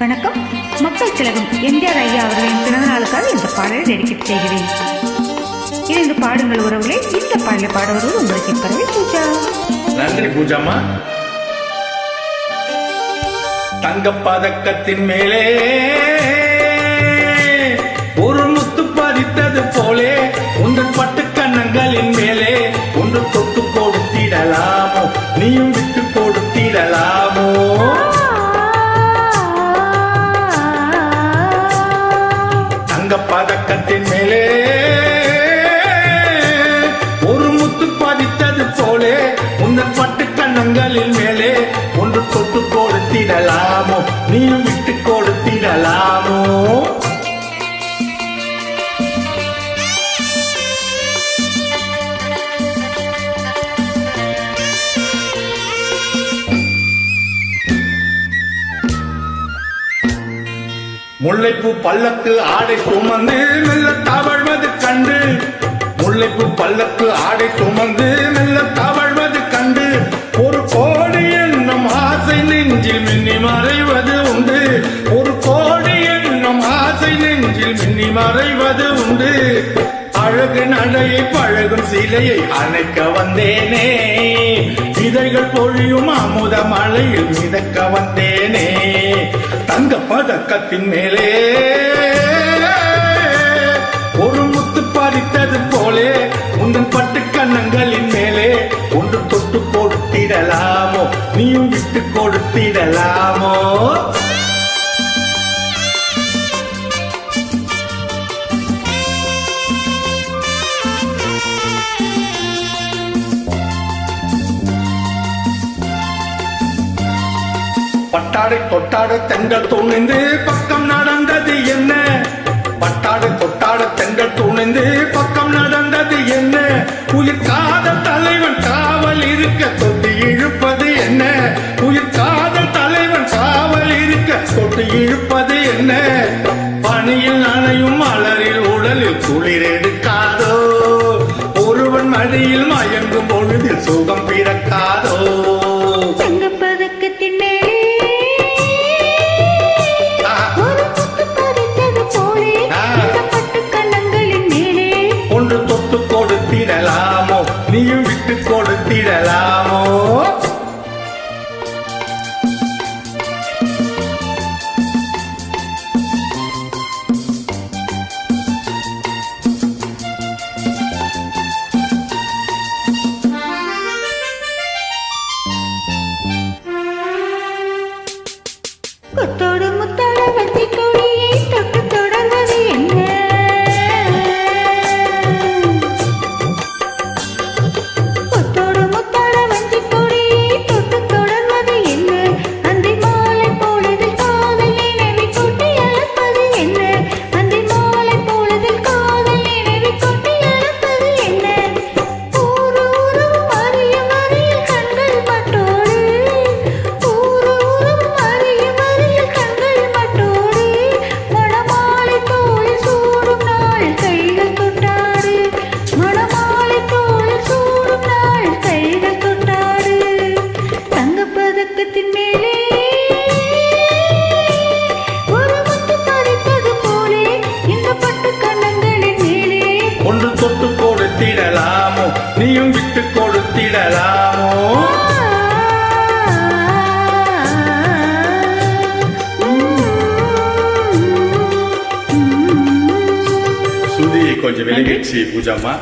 வணக்கம். மக்கள் திலகம் எம்ஜிஆர் ஐயா அவர்களின் பிறந்த நாளுக்காக இந்த பாடலை டெடிகேட் செய்கிறேன். இரண்டு பாடுங்கள் உறவுகளே. இந்த பாடலை பாடுவது உங்களுக்கு பிறகு பூஜா. நன்றி பூஜாமா. தங்க பதக்கத்தின் மேலே ஒரு முத்து பதித்தது போலே உங்கள் பட்டு கண்ணங்களின் மேலே ஒன்று தொட்டு கொடுத்திடலாமோ, நீயும் விட்டு கொடுத்திடலாமோ. தங்க பதக்கத்தின் மேலே ஒரு முத்து பதித்தது போலே உங்கள் பட்டு கண்ணங்களின் மேலே ஒன்று தொட்டு கொடுத்திடலாமோ, நீயும் விட்டு கொடுத்திடலாமோ. முல்லைப்பூ பல்லக்கு ஆடை சுமந்து மெல்ல தவழ்வது கண்டு, முல்லைப்பூ பல்லக்கு ஆடை சுமந்து மெல்ல தவழ்வது கண்டு, ஒரு கோடி என்னும் ஆசை நெஞ்சில் மின்னி மறைவது உண்டு, ஒரு கோடி என்னும் ஆசை நெஞ்சில் மின்னி மறைவது உண்டு. அழகு நடையை பழகும் சிலையை அணைக்க வந்தேனே, இதழ்கள் பொழியும் அமுத மலையில் மிதக்க வந்தேனே. தங்க பதக்கத்தின் மேலே ஒரு முத்து பதித்தது போலே உங்கள் பட்டு கண்ணங்களின் மேலே ஒன்று தொட்டு கொடுத்திடலாமோ, நீயும் விட்டு கொடுத்திடலாமோ. பட்டாடை தொட்டாட தெங்கள் துணிந்து பக்கம் நடந்தது என்ன, பட்டாடை தொட்டாட தெங்கள் துணிந்து பக்கம் நடந்தது என்ன, உயிர் காதல் தலைவன் காவல் இருக்க தொட்டு இழுப்பது என்ன, உயிர் காதல் தலைவன் காவல் இருக்க தொட்டு இழுப்பது என்ன. பனியில் நனையும் மலரில் உடலில் குளிர் எடுக்காதோ, ஒருவன் மடியில் மயங்கும் பொழுதில் சுகம் பிறக்காதோ. ஒன்று தொட்டு கொடுத்திடலாமோ, நீயும் விட்டு கொடுத்திடலாமோ. கொத்தோடு முத்தோட வச்சி கொடியை தொட்டு தொடர்வது என்ன, கொத்தோடு முத்தோட வச்சி கொடியை தொட்டு தொடர்வது என்ன, அந்தி மாலை பொழுதில் காதல் நினைவை கொட்டி அழைப்பது என்ன, அந்தி மாலை பொழுதில் காதல் நினைவை கொட்டி அழைப்பது என்ன. ஊரு ஊரும் அறிய மறியில் கண்கள் பட்டோடு, ஊரு ஊரும் அறிய மறியில் கண்கள் பட்டோடு, மணமாலை தோளில் சூடும் நாள் கைகள் தொட்டாடு, மணமாலை தோளில் சூடும் நாள் கைகள் தொட்டாடு. தங்கப்பதக்கத்தின் மேலே ஒரு முத்து பதித்தது போலே இந்த பட்டு கண்ணங்களின் மேலே ஒன்று தொட்டு கொடுத்திடலாமோ, நீயும் விட்டு கொடுத்திடலாமோ. சுதியை கொஞ்சம் விலகிடுச்சு பூஜாமா.